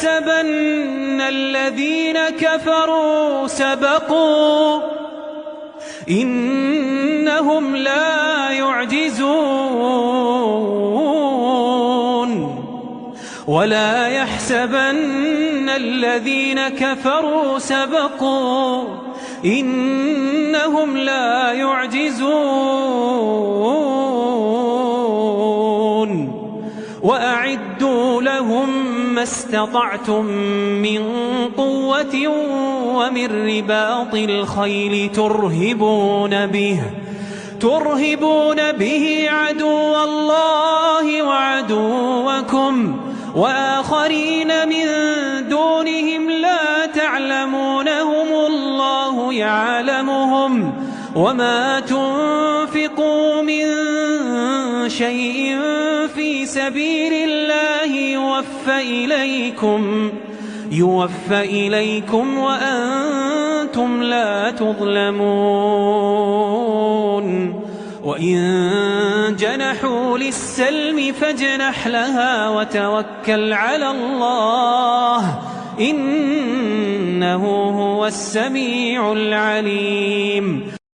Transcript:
يحسبن الذين كفروا سبقوا إنهم لا يعجزون ولا يحسبن الذين كفروا سبقوا إنهم لا يعجزون وأعدوا لهم ما استطعتم من قوة ومن رباط الخيل ترهبون به عدو الله وعدوكم وآخرين من دونهم لا تعلمونهم الله يعلمهم وما تنفقوا من شيء في سبيل الله يوفى إليكم وأنتم لا تظلمون وإن جنحوا للسلم فاجنح لها وتوكل على الله إنه هو السميع العليم.